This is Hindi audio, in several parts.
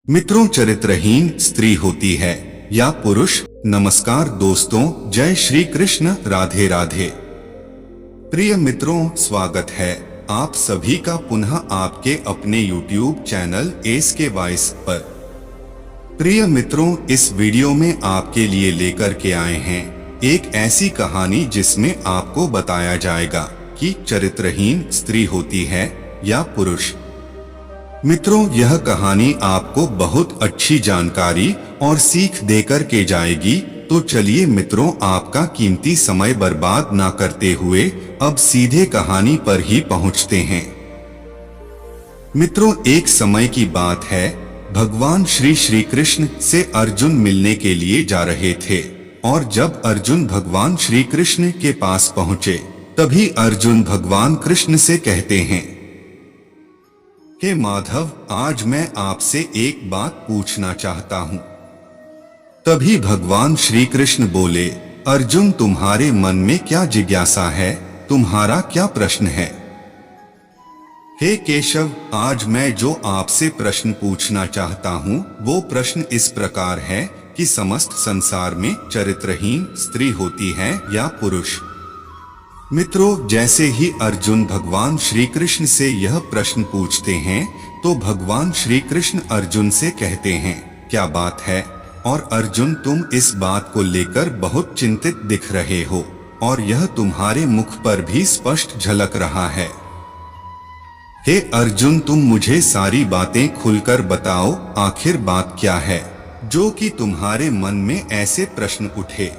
मित्रों, चरित्रहीन स्त्री होती है या पुरुष। नमस्कार दोस्तों, जय श्री कृष्ण, राधे राधे। प्रिय मित्रों, स्वागत है आप सभी का पुनः आपके अपने YouTube चैनल एसके वॉइस पर। प्रिय मित्रों, इस वीडियो में आपके लिए लेकर के आए हैं एक ऐसी कहानी जिसमें आपको बताया जाएगा कि चरित्रहीन स्त्री होती है या पुरुष। मित्रों, यह कहानी आपको बहुत अच्छी जानकारी और सीख देकर के जाएगी। तो चलिए मित्रों, आपका कीमती समय बर्बाद ना करते हुए अब सीधे कहानी पर ही पहुंचते हैं। मित्रों, एक समय की बात है, भगवान श्री कृष्ण से अर्जुन मिलने के लिए जा रहे थे। और जब अर्जुन भगवान श्री कृष्ण के पास पहुंचे, तभी अर्जुन भगवान कृष्ण से कहते हैं, हे माधव, आज मैं आपसे एक बात पूछना चाहता हूँ। तभी भगवान श्री कृष्ण बोले, अर्जुन, तुम्हारे मन में क्या जिज्ञासा है? तुम्हारा क्या प्रश्न है? हे केशव, आज मैं जो आपसे प्रश्न पूछना चाहता हूँ वो प्रश्न इस प्रकार है कि समस्त संसार में चरित्रहीन स्त्री होती है या पुरुष? मित्रों, जैसे ही अर्जुन भगवान श्री कृष्ण से यह प्रश्न पूछते हैं तो भगवान श्री कृष्ण अर्जुन से कहते हैं, क्या बात है? और अर्जुन, तुम इस बात को लेकर बहुत चिंतित दिख रहे हो और यह तुम्हारे मुख पर भी स्पष्ट झलक रहा है। हे अर्जुन, तुम मुझे सारी बातें खुलकर बताओ, आखिर बात क्या है जो कि तुम्हारे मन में ऐसे प्रश्न उठे?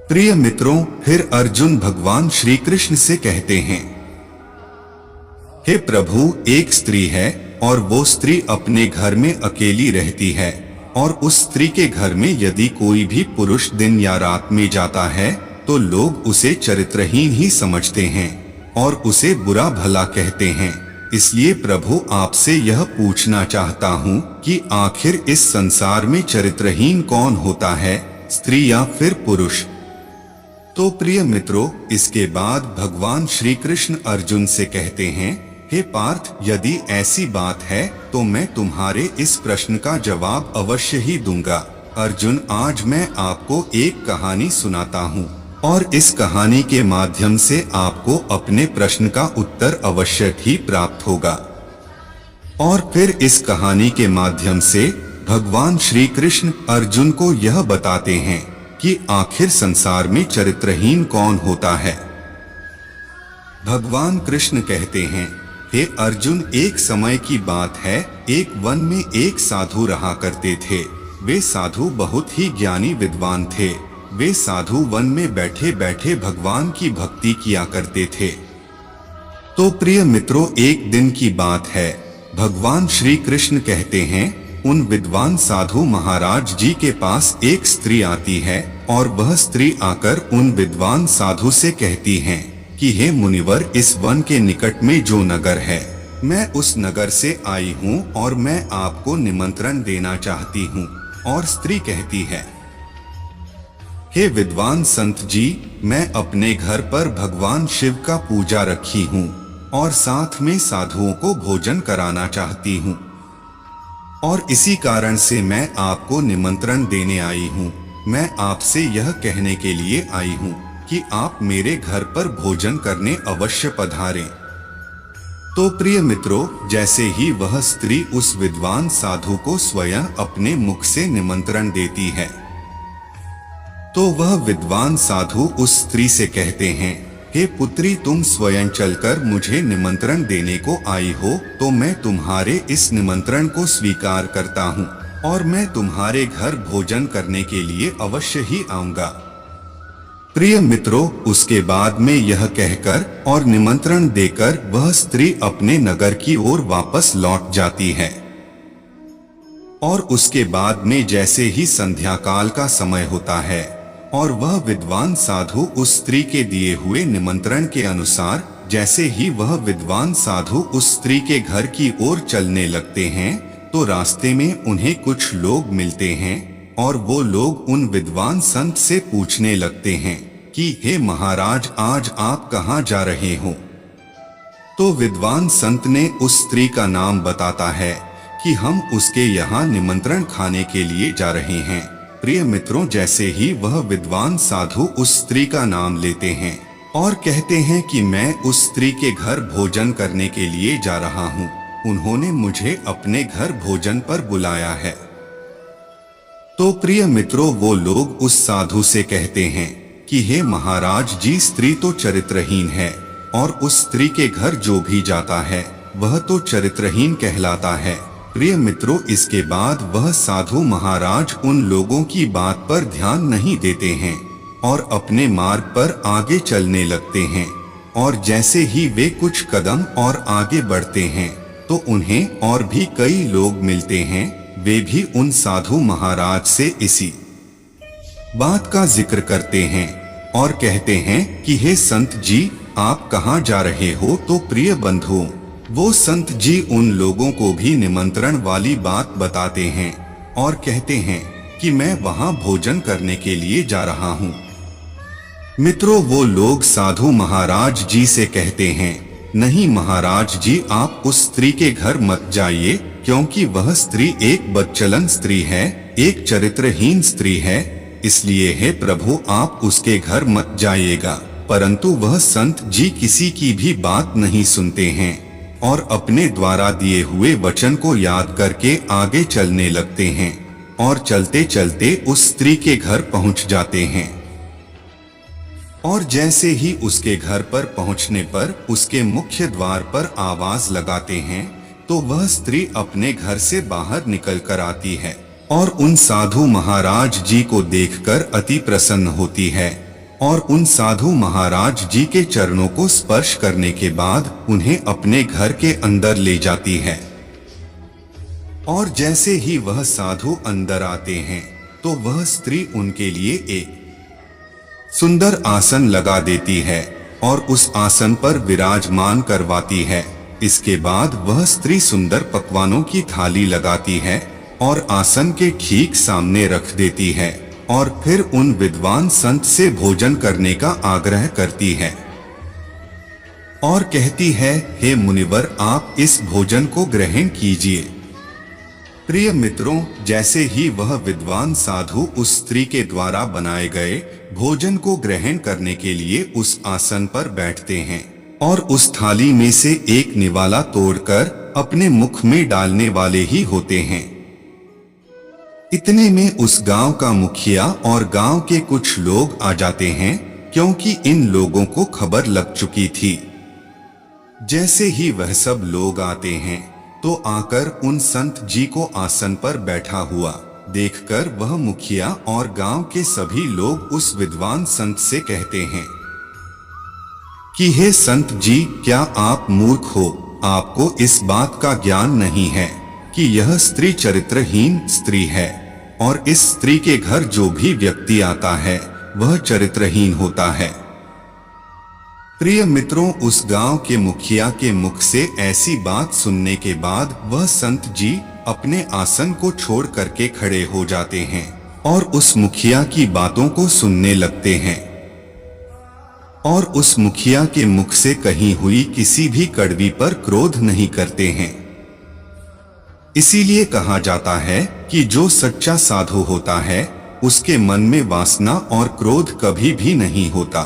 प्रिय मित्रों, फिर अर्जुन भगवान श्री कृष्ण से कहते हैं, हे प्रभु, एक स्त्री है और वो स्त्री अपने घर में अकेली रहती है और उस स्त्री के घर में यदि कोई भी पुरुष दिन या रात में जाता है तो लोग उसे चरित्रहीन ही समझते हैं और उसे बुरा भला कहते हैं। इसलिए प्रभु, आपसे यह पूछना चाहता हूँ कि आखिर इस संसार में चरित्रहीन कौन होता है, स्त्री या फिर पुरुष? तो प्रिय मित्रों, इसके बाद भगवान श्री कृष्ण अर्जुन से कहते हैं, हे पार्थ, यदि ऐसी बात है तो मैं तुम्हारे इस प्रश्न का जवाब अवश्य ही दूंगा। अर्जुन, आज मैं आपको एक कहानी सुनाता हूँ और इस कहानी के माध्यम से आपको अपने प्रश्न का उत्तर अवश्य ही प्राप्त होगा। और फिर इस कहानी के माध्यम से भगवान श्री कृष्ण अर्जुन को यह बताते हैं कि आखिर संसार में चरित्रहीन कौन होता है। भगवान कृष्ण कहते हैं, हे अर्जुन, एक समय की बात है, एक वन में एक साधु रहा करते थे। वे साधु बहुत ही ज्ञानी विद्वान थे। वे साधु वन में बैठे बैठे भगवान की भक्ति किया करते थे। तो प्रिय मित्रों, एक दिन की बात है, भगवान श्री कृष्ण कहते हैं, उन विद्वान साधु महाराज जी के पास एक स्त्री आती है और वह स्त्री आकर उन विद्वान साधु से कहती है कि हे मुनिवर, इस वन के निकट में जो नगर है, मैं उस नगर से आई हूँ और मैं आपको निमंत्रण देना चाहती हूँ। और स्त्री कहती है, हे विद्वान संत जी, मैं अपने घर पर भगवान शिव का पूजा रखी हूँ और साथ में साधुओं को भोजन कराना चाहती हूँ और इसी कारण से मैं आपको निमंत्रण देने आई हूँ। मैं आपसे यह कहने के लिए आई हूँ कि आप मेरे घर पर भोजन करने अवश्य पधारें। तो प्रिय मित्रों, जैसे ही वह स्त्री उस विद्वान साधु को स्वयं अपने मुख से निमंत्रण देती है, तो वह विद्वान साधु उस स्त्री से कहते हैं, हे पुत्री, तुम स्वयं चलकर मुझे निमंत्रण देने को आई हो तो मैं तुम्हारे इस निमंत्रण को स्वीकार करता हूँ और मैं तुम्हारे घर भोजन करने के लिए अवश्य ही आऊंगा। प्रिय मित्रों, उसके बाद में यह कहकर और निमंत्रण देकर वह स्त्री अपने नगर की ओर वापस लौट जाती है। और उसके बाद में जैसे ही संध्या काल का समय होता है और वह विद्वान साधु उस स्त्री के दिए हुए निमंत्रण के अनुसार जैसे ही वह विद्वान साधु उस स्त्री के घर की ओर चलने लगते हैं तो रास्ते में उन्हें कुछ लोग मिलते हैं और वो लोग उन विद्वान संत से पूछने लगते हैं कि हे महाराज, आज आप कहाँ जा रहे हो? तो विद्वान संत ने उस स्त्री का नाम बताता है कि हम उसके यहाँ निमंत्रण खाने के लिए जा रहे हैं। प्रिय मित्रों, जैसे ही वह विद्वान साधु उस स्त्री का नाम लेते हैं और कहते हैं कि मैं उस स्त्री के घर भोजन करने के लिए जा रहा हूँ, उन्होंने मुझे अपने घर भोजन पर बुलाया है। तो प्रिय मित्रों, वो लोग उस साधु से कहते हैं कि हे महाराज जी, स्त्री तो चरित्रहीन है और उस स्त्री के घर जो भी जाता है वह तो चरित्रहीन कहलाता है। प्रिय मित्रों, इसके बाद वह साधु महाराज उन लोगों की बात पर ध्यान नहीं देते हैं और अपने मार्ग पर आगे चलने लगते हैं। और जैसे ही वे कुछ कदम और आगे बढ़ते हैं तो उन्हें और भी कई लोग मिलते हैं। वे भी उन साधु महाराज से इसी बात का जिक्र करते हैं और कहते हैं कि हे संत जी, आप कहाँ जा रहे हो? तो प्रिय बंधुओं, वो संत जी उन लोगों को भी निमंत्रण वाली बात बताते हैं और कहते हैं कि मैं वहां भोजन करने के लिए जा रहा हूं। मित्रों, वो लोग साधु महाराज जी से कहते हैं, नहीं महाराज जी, आप उस स्त्री के घर मत जाइए, क्योंकि वह स्त्री एक बदचलन स्त्री है, एक चरित्रहीन स्त्री है, इसलिए हे प्रभु आप उसके घर मत जाइएगा। परंतु वह संत जी किसी की भी बात नहीं सुनते हैं और अपने द्वारा दिए हुए वचन को याद करके आगे चलने लगते हैं और चलते चलते उस स्त्री के घर पहुंच जाते हैं। और जैसे ही उसके घर पर पहुंचने पर उसके मुख्य द्वार पर आवाज लगाते हैं तो वह स्त्री अपने घर से बाहर निकल कर आती है और उन साधु महाराज जी को देखकर अति प्रसन्न होती है और उन साधु महाराज जी के चरणों को स्पर्श करने के बाद उन्हें अपने घर के अंदर ले जाती है। और जैसे ही वह साधु अंदर आते हैं तो वह स्त्री उनके लिए एक सुंदर आसन लगा देती है और उस आसन पर विराजमान करवाती है। इसके बाद वह स्त्री सुंदर पकवानों की थाली लगाती है और आसन के ठीक सामने रख देती है और फिर उन विद्वान संत से भोजन करने का आग्रह करती है और कहती है, हे मुनिवर, आप इस भोजन को ग्रहण कीजिए। प्रिय मित्रों, जैसे ही वह विद्वान साधु उस स्त्री के द्वारा बनाए गए भोजन को ग्रहण करने के लिए उस आसन पर बैठते हैं और उस थाली में से एक निवाला तोड़कर अपने मुख में डालने वाले ही होते हैं। इतने में उस गांव का मुखिया और गांव के कुछ लोग आ जाते हैं, क्योंकि इन लोगों को खबर लग चुकी थी। जैसे ही वह सब लोग आते हैं तो आकर उन संत जी को आसन पर बैठा हुआ देखकर वह मुखिया और गांव के सभी लोग उस विद्वान संत से कहते हैं कि हे संत जी, क्या आप मूर्ख हो? आपको इस बात का ज्ञान नहीं है कि यह स्त्री चरित्रहीन स्त्री है और इस स्त्री के घर जो भी व्यक्ति आता है वह चरित्रहीन होता है। प्रिय मित्रों, उस गांव के मुखिया के मुख से ऐसी बात सुनने के बाद वह संत जी अपने आसन को छोड़ करके खड़े हो जाते हैं और उस मुखिया की बातों को सुनने लगते हैं और उस मुखिया के मुख से कही हुई किसी भी कड़वी पर क्रोध नहीं करते हैं। इसीलिए कहा जाता है कि जो सच्चा साधु होता है उसके मन में वासना और क्रोध कभी भी नहीं होता।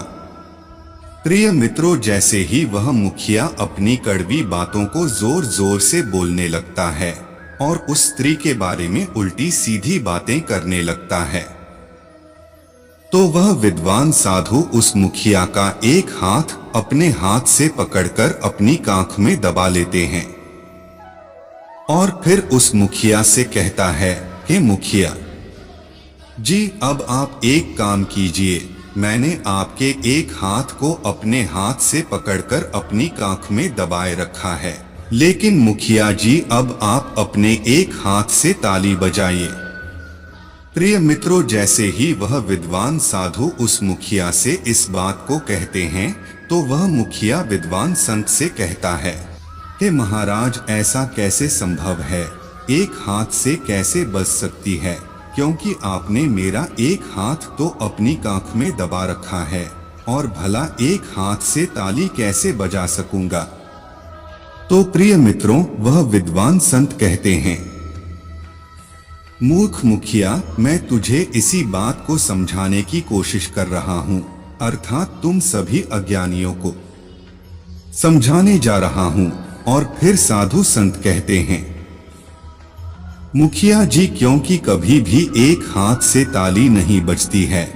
प्रिय मित्रों, जैसे ही वह मुखिया अपनी कड़वी बातों को जोर जोर से बोलने लगता है और उस स्त्री के बारे में उल्टी सीधी बातें करने लगता है तो वह विद्वान साधु उस मुखिया का एक हाथ अपने हाथ से पकड़कर अपनी कांख में दबा लेते हैं और फिर उस मुखिया से कहता है, हे मुखिया जी, अब आप एक काम कीजिए। मैंने आपके एक हाथ को अपने हाथ से पकड़कर अपनी कांख में दबाए रखा है, लेकिन मुखिया जी अब आप अपने एक हाथ से ताली बजाइए। प्रिय मित्रों, जैसे ही वह विद्वान साधु उस मुखिया से इस बात को कहते हैं तो वह मुखिया विद्वान संत से कहता है, हे महाराज, ऐसा कैसे संभव है? एक हाथ से कैसे बज सकती है? क्योंकि आपने मेरा एक हाथ तो अपनी कांख में दबा रखा है और भला एक हाथ से ताली कैसे बजा सकूंगा? तो प्रिय मित्रों, वह विद्वान संत कहते हैं, मूर्ख मुखिया, मैं तुझे इसी बात को समझाने की कोशिश कर रहा हूँ, अर्थात तुम सभी अज्ञानियों को समझाने जा रहा हूँ। और फिर साधु संत कहते हैं, मुखिया जी, क्योंकि कभी भी एक हाथ से ताली नहीं बजती है,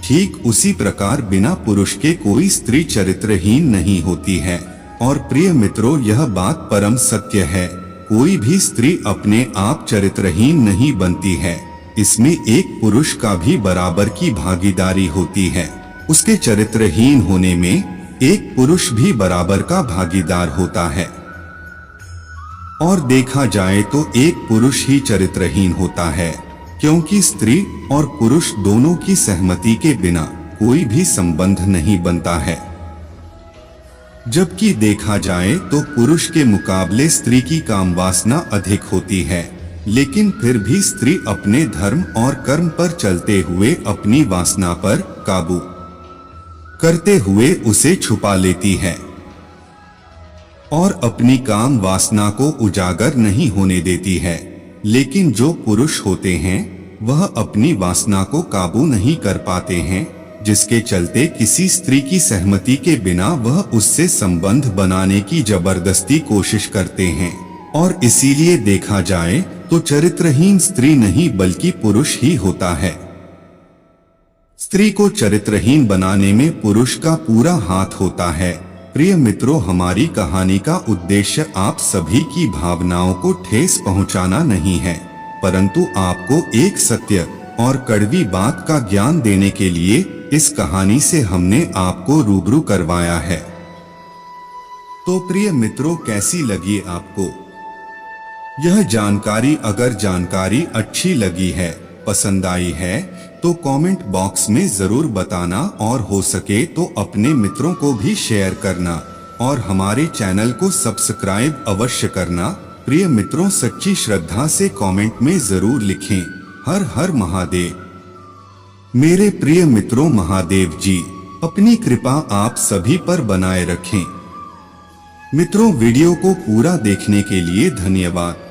ठीक उसी प्रकार बिना पुरुष के कोई स्त्री चरित्रहीन नहीं होती है। और प्रिय मित्रों, यह बात परम सत्य है, कोई भी स्त्री अपने आप चरित्रहीन नहीं बनती है, इसमें एक पुरुष का भी बराबर की भागीदारी होती है। उसके चरित्रहीन होने में एक पुरुष भी बराबर का भागीदार होता है। और देखा जाए तो एक पुरुष ही चरित्रहीन होता है, क्योंकि स्त्री और पुरुष दोनों की सहमति के बिना कोई भी संबंध नहीं बनता है। जबकि देखा जाए तो पुरुष के मुकाबले स्त्री की कामवासना अधिक होती है, लेकिन फिर भी स्त्री अपने धर्म और कर्म पर चलते हुए अपनी वासना पर काबू करते हुए उसे छुपा लेती है और अपनी काम वासना को उजागर नहीं होने देती है। लेकिन जो पुरुष होते हैं वह अपनी वासना को काबू नहीं कर पाते हैं, जिसके चलते किसी स्त्री की सहमति के बिना वह उससे संबंध बनाने की जबरदस्ती कोशिश करते हैं। और इसीलिए देखा जाए तो चरित्रहीन स्त्री नहीं बल्कि पुरुष ही होता है। स्त्री को चरित्रहीन बनाने में पुरुष का पूरा हाथ होता है। प्रिय मित्रों, हमारी कहानी का उद्देश्य आप सभी की भावनाओं को ठेस पहुंचाना नहीं है, परंतु आपको एक सत्य और कड़वी बात का ज्ञान देने के लिए इस कहानी से हमने आपको रूबरू करवाया है। तो प्रिय मित्रों, कैसी लगी आपको यह जानकारी? अगर जानकारी अच्छी लगी है, पसंद आई है, तो कमेंट बॉक्स में जरूर बताना और हो सके तो अपने मित्रों को भी शेयर करना और हमारे चैनल को सब्सक्राइब अवश्य करना। प्रिय मित्रों, सच्ची श्रद्धा से कमेंट में जरूर लिखें, हर हर महादेव। मेरे प्रिय मित्रों, महादेव जी अपनी कृपा आप सभी पर बनाए रखें। मित्रों, वीडियो को पूरा देखने के लिए धन्यवाद।